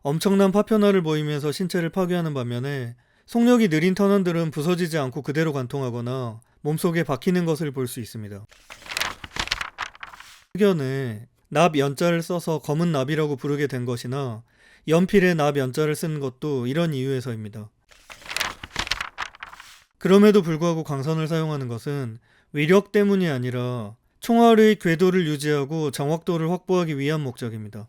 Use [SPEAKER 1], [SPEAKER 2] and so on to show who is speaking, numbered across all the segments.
[SPEAKER 1] 엄청난 파편화를 보이면서 신체를 파괴하는 반면에 속력이 느린 탄환들은 부서지지 않고 그대로 관통하거나 몸속에 박히는 것을 볼 수 있습니다. 흑연에 납 연자를 써서 검은 납이라고 부르게 된 것이나 연필에 납 연자를 쓴 것도 이런 이유에서입니다. 그럼에도 불구하고 광선을 사용하는 것은 위력 때문이 아니라 총알의 궤도를 유지하고 정확도를 확보하기 위한 목적입니다.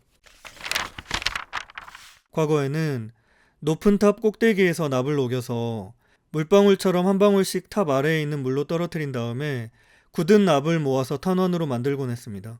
[SPEAKER 1] 과거에는 높은 탑 꼭대기에서 납을 녹여서 물방울처럼 한 방울씩 탑 아래에 있는 물로 떨어뜨린 다음에 굳은 납을 모아서 탄환으로 만들곤 했습니다.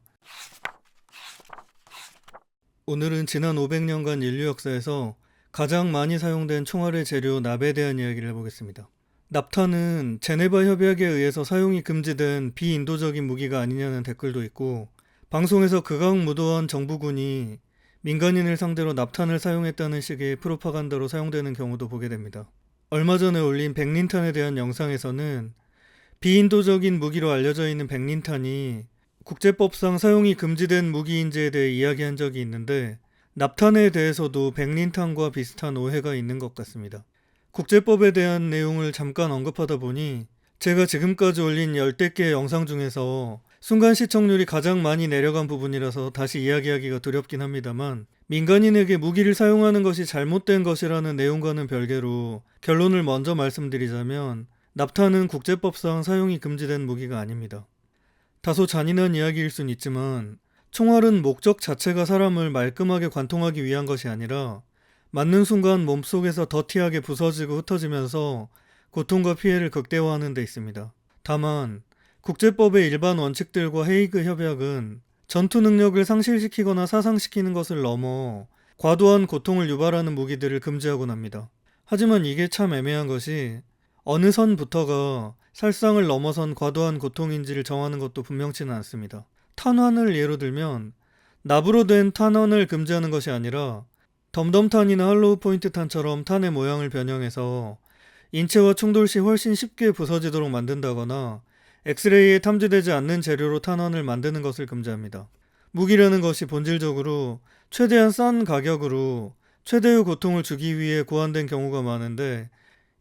[SPEAKER 1] 오늘은 지난 500년간 인류 역사에서 가장 많이 사용된 총알의 재료 납에 대한 이야기를 해보겠습니다. 납탄은 제네바 협약에 의해서 사용이 금지된 비인도적인 무기가 아니냐는 댓글도 있고, 방송에서 극악무도한 정부군이 민간인을 상대로 납탄을 사용했다는 식의 프로파간다로 사용되는 경우도 보게 됩니다. 얼마 전에 올린 백린탄에 대한 영상에서는 비인도적인 무기로 알려져 있는 백린탄이 국제법상 사용이 금지된 무기인지에 대해 이야기한 적이 있는데, 납탄에 대해서도 백린탄과 비슷한 오해가 있는 것 같습니다. 국제법에 대한 내용을 잠깐 언급하다 보니 제가 지금까지 올린 10개 영상 중에서 순간 시청률이 가장 많이 내려간 부분이라서 다시 이야기하기가 두렵긴 합니다만, 민간인에게 무기를 사용하는 것이 잘못된 것이라는 내용과는 별개로 결론을 먼저 말씀드리자면, 납탄은 국제법상 사용이 금지된 무기가 아닙니다. 다소 잔인한 이야기일 순 있지만 총알은 목적 자체가 사람을 말끔하게 관통하기 위한 것이 아니라 맞는 순간 몸속에서 더티하게 부서지고 흩어지면서 고통과 피해를 극대화하는 데 있습니다. 다만 국제법의 일반 원칙들과 헤이그 협약은 전투 능력을 상실시키거나 사상시키는 것을 넘어 과도한 고통을 유발하는 무기들을 금지하곤 합니다. 하지만 이게 참 애매한 것이 어느 선부터가 살상을 넘어선 과도한 고통인지를 정하는 것도 분명치는 않습니다. 탄환을 예로 들면 납으로 된 탄환을 금지하는 것이 아니라 덤덤탄이나 할로우 포인트 탄처럼 탄의 모양을 변형해서 인체와 충돌 시 훨씬 쉽게 부서지도록 만든다거나 엑스레이에 탐지되지 않는 재료로 탄환을 만드는 것을 금지합니다. 무기라는 것이 본질적으로 최대한 싼 가격으로 최대의 고통을 주기 위해 고안된 경우가 많은데,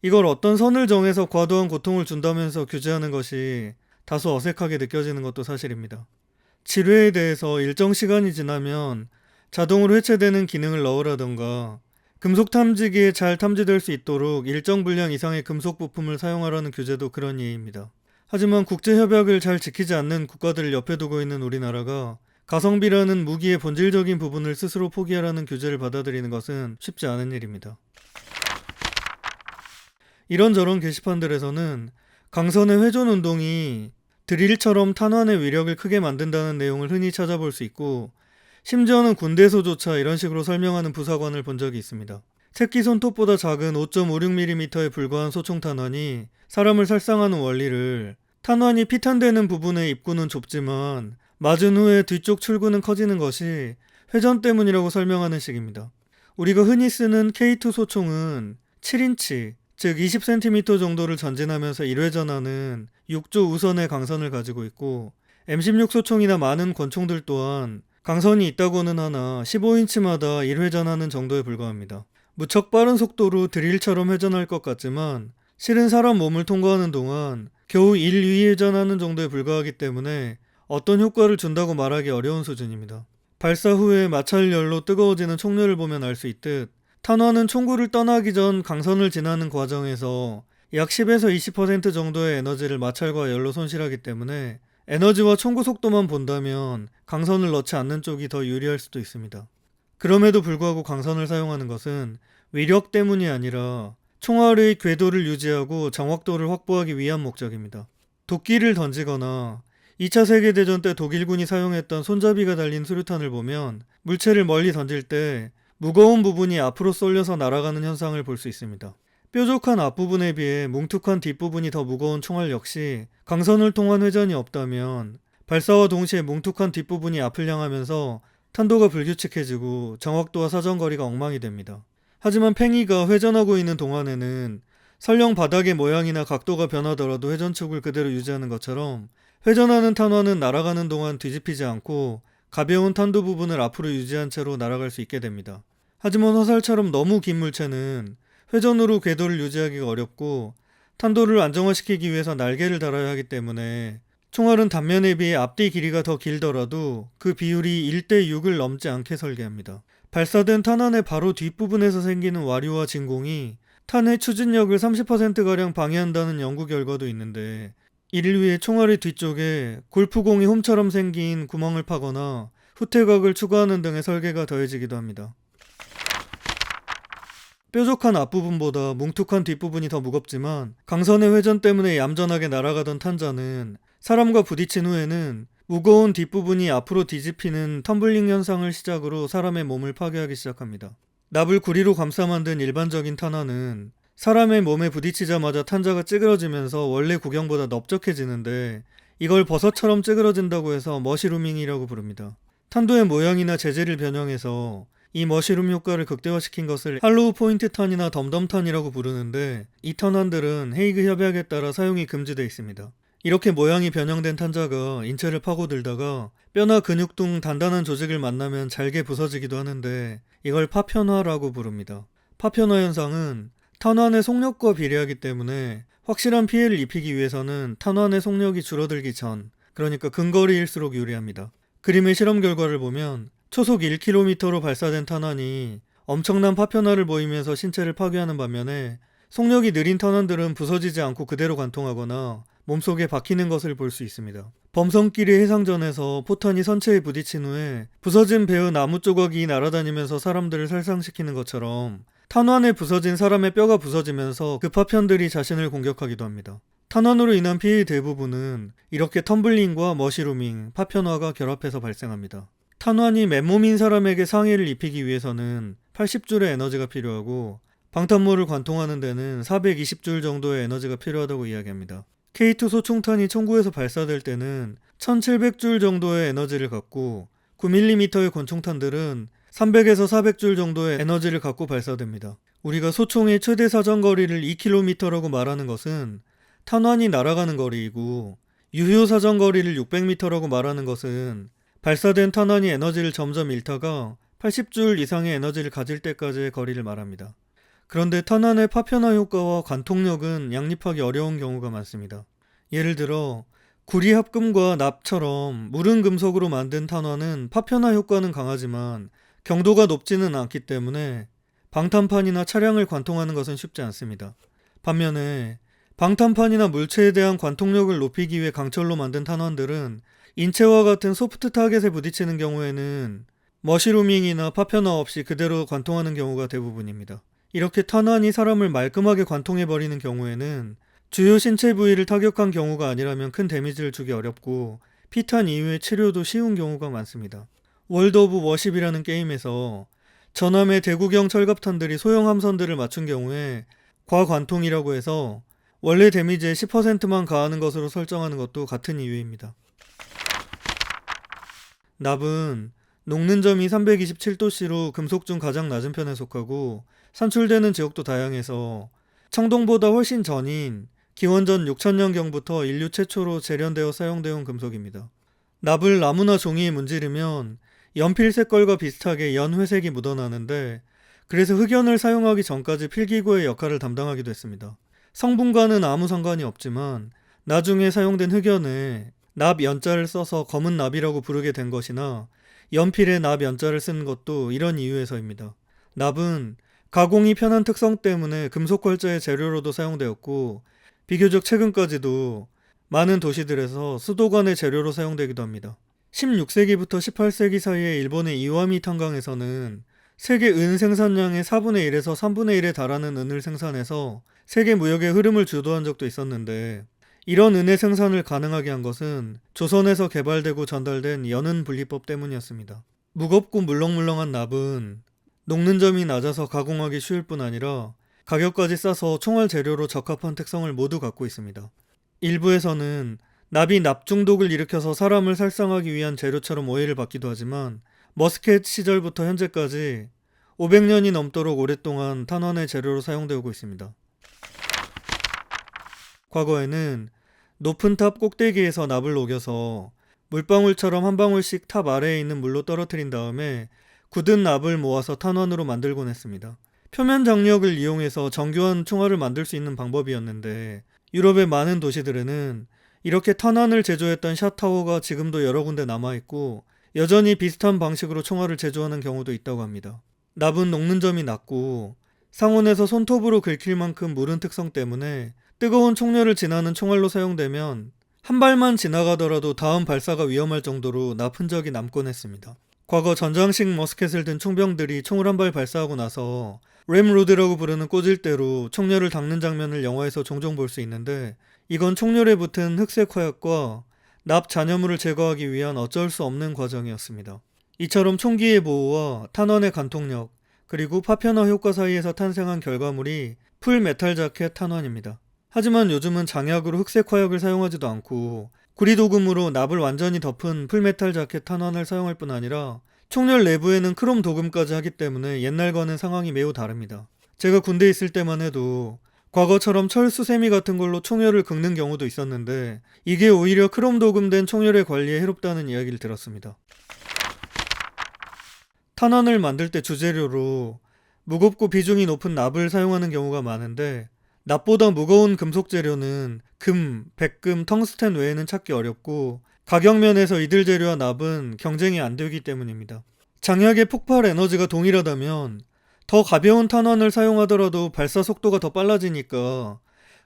[SPEAKER 1] 이걸 어떤 선을 정해서 과도한 고통을 준다면서 규제하는 것이 다소 어색하게 느껴지는 것도 사실입니다. 치료에 대해서 일정 시간이 지나면 자동으로 해체되는 기능을 넣으라던가 금속 탐지기에 잘 탐지될 수 있도록 일정 분량 이상의 금속 부품을 사용하라는 규제도 그런 예입니다. 하지만 국제협약을 잘 지키지 않는 국가들을 옆에 두고 있는 우리나라가 가성비라는 무기의 본질적인 부분을 스스로 포기하라는 규제를 받아들이는 것은 쉽지 않은 일입니다. 이런저런 게시판들에서는 강선의 회전 운동이 드릴처럼 탄환의 위력을 크게 만든다는 내용을 흔히 찾아볼 수 있고, 심지어는 군대에서조차 이런 식으로 설명하는 부사관을 본 적이 있습니다. 새끼 손톱보다 작은 5.56mm에 불과한 소총탄환이 사람을 살상하는 원리를 탄환이 피탄되는 부분의 입구는 좁지만 맞은 후에 뒤쪽 출구는 커지는 것이 회전 때문이라고 설명하는 식입니다. 우리가 흔히 쓰는 K2 소총은 7인치, 즉 20cm 정도를 전진하면서 1회전하는 6조 우선의 강선을 가지고 있고, M16 소총이나 많은 권총들 또한 강선이 있다고는 하나 15인치마다 1회전하는 정도에 불과합니다. 무척 빠른 속도로 드릴처럼 회전할 것 같지만 실은 사람 몸을 통과하는 동안 겨우 1, 2회전하는 정도에 불과하기 때문에 어떤 효과를 준다고 말하기 어려운 수준입니다. 발사 후에 마찰열로 뜨거워지는 총열을 보면 알 수 있듯, 탄환은 총구를 떠나기 전 강선을 지나는 과정에서 약 10에서 20% 정도의 에너지를 마찰과 열로 손실하기 때문에 에너지와 총구 속도만 본다면 강선을 넣지 않는 쪽이 더 유리할 수도 있습니다. 그럼에도 불구하고 강선을 사용하는 것은 위력 때문이 아니라 총알의 궤도를 유지하고 정확도를 확보하기 위한 목적입니다. 도끼를 던지거나 2차 세계대전 때 독일군이 사용했던 손잡이가 달린 수류탄을 보면 물체를 멀리 던질 때 무거운 부분이 앞으로 쏠려서 날아가는 현상을 볼 수 있습니다. 뾰족한 앞부분에 비해 뭉툭한 뒷부분이 더 무거운 총알 역시 강선을 통한 회전이 없다면 발사와 동시에 뭉툭한 뒷부분이 앞을 향하면서 탄도가 불규칙해지고 정확도와 사정거리가 엉망이 됩니다. 하지만 팽이가 회전하고 있는 동안에는 설령 바닥의 모양이나 각도가 변하더라도 회전축을 그대로 유지하는 것처럼 회전하는 탄환은 날아가는 동안 뒤집히지 않고 가벼운 탄도 부분을 앞으로 유지한 채로 날아갈 수 있게 됩니다. 하지만 화살처럼 너무 긴 물체는 회전으로 궤도를 유지하기가 어렵고 탄도를 안정화시키기 위해서 날개를 달아야 하기 때문에 총알은 단면에 비해 앞뒤 길이가 더 길더라도 그 비율이 1대6을 넘지 않게 설계합니다. 발사된 탄환의 바로 뒷부분에서 생기는 와류와 진공이 탄의 추진력을 30%가량 방해한다는 연구 결과도 있는데, 이를 위해 총알의 뒤쪽에 골프공이 홈처럼 생긴 구멍을 파거나 후퇴각을 추가하는 등의 설계가 더해지기도 합니다. 뾰족한 앞부분보다 뭉툭한 뒷부분이 더 무겁지만 강선의 회전 때문에 얌전하게 날아가던 탄자는 사람과 부딪힌 후에는 무거운 뒷부분이 앞으로 뒤집히는 텀블링 현상을 시작으로 사람의 몸을 파괴하기 시작합니다. 납을 구리로 감싸 만든 일반적인 탄환은 사람의 몸에 부딪히자마자 탄자가 찌그러지면서 원래 구경보다 넓적해지는데, 이걸 버섯처럼 찌그러진다고 해서 머시루밍이라고 부릅니다. 탄도의 모양이나 재질을 변형해서 이 머시룸 효과를 극대화시킨 것을 할로우 포인트 탄이나 덤덤탄이라고 부르는데, 이 탄환들은 헤이그 협약에 따라 사용이 금지되어 있습니다. 이렇게 모양이 변형된 탄자가 인체를 파고들다가 뼈나 근육 등 단단한 조직을 만나면 잘게 부서지기도 하는데, 이걸 파편화라고 부릅니다. 파편화 현상은 탄환의 속력과 비례하기 때문에 확실한 피해를 입히기 위해서는 탄환의 속력이 줄어들기 전, 그러니까 근거리일수록 유리합니다. 그림의 실험 결과를 보면 초속 1km로 발사된 탄환이 엄청난 파편화를 보이면서 신체를 파괴하는 반면에, 속력이 느린 탄환들은 부서지지 않고 그대로 관통하거나 몸속에 박히는 것을 볼 수 있습니다. 범선끼리 해상전에서 포탄이 선체에 부딪힌 후에 부서진 배의 나무 조각이 날아다니면서 사람들을 살상시키는 것처럼 탄환에 부서진 사람의 뼈가 부서지면서 그 파편들이 자신을 공격하기도 합니다. 탄환으로 인한 피해의 대부분은 이렇게 텀블링과 머시루밍, 파편화가 결합해서 발생합니다. 탄환이 맨몸인 사람에게 상해를 입히기 위해서는 80줄의 에너지가 필요하고, 방탄모를 관통하는 데는 420줄 정도의 에너지가 필요하다고 이야기합니다. K2 소총탄이 청구에서 발사될 때는 1700줄 정도의 에너지를 갖고, 9mm의 권총탄들은 300에서 400줄 정도의 에너지를 갖고 발사됩니다. 우리가 소총의 최대 사정거리를 2km라고 말하는 것은 탄환이 날아가는 거리이고, 유효 사정거리를 600m라고 말하는 것은 발사된 탄환이 에너지를 점점 잃다가 80줄 이상의 에너지를 가질 때까지의 거리를 말합니다. 그런데 탄환의 파편화 효과와 관통력은 양립하기 어려운 경우가 많습니다. 예를 들어 구리 합금과 납처럼 무른 금속으로 만든 탄환은 파편화 효과는 강하지만 경도가 높지는 않기 때문에 방탄판이나 차량을 관통하는 것은 쉽지 않습니다. 반면에 방탄판이나 물체에 대한 관통력을 높이기 위해 강철로 만든 탄환들은 인체와 같은 소프트 타겟에 부딪히는 경우에는 머시루밍이나 파편화 없이 그대로 관통하는 경우가 대부분입니다. 이렇게 탄환이 사람을 말끔하게 관통해버리는 경우에는 주요 신체 부위를 타격한 경우가 아니라면 큰 데미지를 주기 어렵고, 피탄 이후의 치료도 쉬운 경우가 많습니다. 월드 오브 워십이라는 게임에서 전함의 대구경 철갑탄들이 소형 함선들을 맞춘 경우에 과관통이라고 해서 원래 데미지의 10%만 가하는 것으로 설정하는 것도 같은 이유입니다. 납은 녹는 점이 327도씨로 금속 중 가장 낮은 편에 속하고, 산출되는 지역도 다양해서 청동보다 훨씬 전인 기원전 6000년경부터 인류 최초로 재련되어 사용되어 온 금속입니다. 납을 나무나 종이에 문지르면 연필 색깔과 비슷하게 연회색이 묻어나는데, 그래서 흑연을 사용하기 전까지 필기구의 역할을 담당하기도 했습니다. 성분과는 아무 상관이 없지만 나중에 사용된 흑연에 납 연자를 써서 검은 납이라고 부르게 된 것이나 연필에 납 연자를 쓴 것도 이런 이유에서입니다. 납은 가공이 편한 특성 때문에 금속 걸자의 재료로도 사용되었고, 비교적 최근까지도 많은 도시들에서 수도관의 재료로 사용되기도 합니다. 16세기부터 18세기 사이에 일본의 이와미 탄광에서는 세계 은 생산량의 4분의 1에서 3분의 1에 달하는 은을 생산해서 세계 무역의 흐름을 주도한 적도 있었는데, 이런 은의 생산을 가능하게 한 것은 조선에서 개발되고 전달된 연은 분리법 때문이었습니다. 무겁고 물렁물렁한 납은 녹는 점이 낮아서 가공하기 쉬울 뿐 아니라 가격까지 싸서 총알 재료로 적합한 특성을 모두 갖고 있습니다. 일부에서는 납이 납 중독을 일으켜서 사람을 살상하기 위한 재료처럼 오해를 받기도 하지만, 머스켓 시절부터 현재까지 500년이 넘도록 오랫동안 탄환의 재료로 사용되고 있습니다. 과거에는 높은 탑 꼭대기에서 납을 녹여서 물방울처럼 한 방울씩 탑 아래에 있는 물로 떨어뜨린 다음에 굳은 납을 모아서 탄환으로 만들곤 했습니다. 표면 장력을 이용해서 정교한 총알을 만들 수 있는 방법이었는데 유럽의 많은 도시들에는 이렇게 탄환을 제조했던 샷타워가 지금도 여러 군데 남아있고 여전히 비슷한 방식으로 총알을 제조하는 경우도 있다고 합니다. 납은 녹는 점이 낮고 상온에서 손톱으로 긁힐 만큼 무른 특성 때문에 뜨거운 총열을 지나는 총알로 사용되면 한 발만 지나가더라도 다음 발사가 위험할 정도로 납 흔적이 남곤 했습니다. 과거 전장식 머스켓을 든 총병들이 총을 한 발 발사하고 나서 램로드라고 부르는 꽂을대로 총열을 닦는 장면을 영화에서 종종 볼 수 있는데 이건 총열에 붙은 흑색 화약과 납 잔여물을 제거하기 위한 어쩔 수 없는 과정이었습니다. 이처럼 총기의 보호와 탄환의 간통력 그리고 파편화 효과 사이에서 탄생한 결과물이 풀 메탈 자켓 탄환입니다. 하지만 요즘은 장약으로 흑색 화약을 사용하지도 않고 구리도금으로 납을 완전히 덮은 풀메탈 자켓 탄환을 사용할 뿐 아니라 총열 내부에는 크롬 도금까지 하기 때문에 옛날과는 상황이 매우 다릅니다. 제가 군대에 있을 때만 해도 과거처럼 철수 세미 같은 걸로 총열을 긁는 경우도 있었는데 이게 오히려 크롬 도금된 총열의 관리에 해롭다는 이야기를 들었습니다. 탄환을 만들 때 주재료로 무겁고 비중이 높은 납을 사용하는 경우가 많은데 납보다 무거운 금속 재료는 금, 백금, 텅스텐 외에는 찾기 어렵고 가격면에서 이들 재료와 납은 경쟁이 안 되기 때문입니다. 장약의 폭발 에너지가 동일하다면 더 가벼운 탄환을 사용하더라도 발사 속도가 더 빨라지니까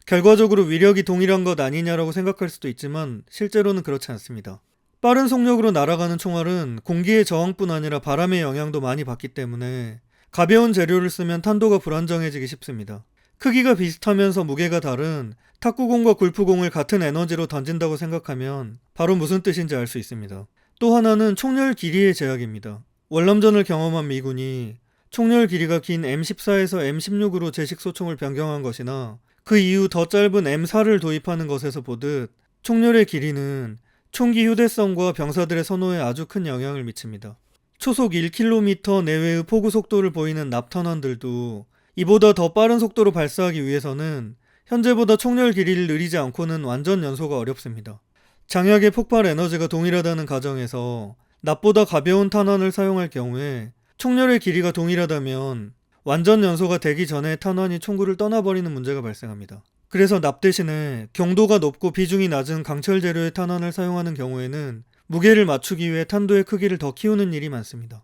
[SPEAKER 1] 결과적으로 위력이 동일한 것 아니냐라고 생각할 수도 있지만 실제로는 그렇지 않습니다. 빠른 속력으로 날아가는 총알은 공기의 저항뿐 아니라 바람의 영향도 많이 받기 때문에 가벼운 재료를 쓰면 탄도가 불안정해지기 쉽습니다. 크기가 비슷하면서 무게가 다른 탁구공과 골프공을 같은 에너지로 던진다고 생각하면 바로 무슨 뜻인지 알 수 있습니다. 또 하나는 총열 길이의 제약입니다. 월남전을 경험한 미군이 총열 길이가 긴 M14에서 M16으로 제식 소총을 변경한 것이나 그 이후 더 짧은 M4를 도입하는 것에서 보듯 총열의 길이는 총기 휴대성과 병사들의 선호에 아주 큰 영향을 미칩니다. 초속 1km 내외의 포구 속도를 보이는 납탄환들도 이보다 더 빠른 속도로 발사하기 위해서는 현재보다 총열 길이를 느리지 않고는 완전 연소가 어렵습니다. 장약의 폭발 에너지가 동일하다는 가정에서 납보다 가벼운 탄환을 사용할 경우에 총열의 길이가 동일하다면 완전 연소가 되기 전에 탄환이 총구를 떠나버리는 문제가 발생합니다. 그래서 납 대신에 경도가 높고 비중이 낮은 강철 재료의 탄환을 사용하는 경우에는 무게를 맞추기 위해 탄도의 크기를 더 키우는 일이 많습니다.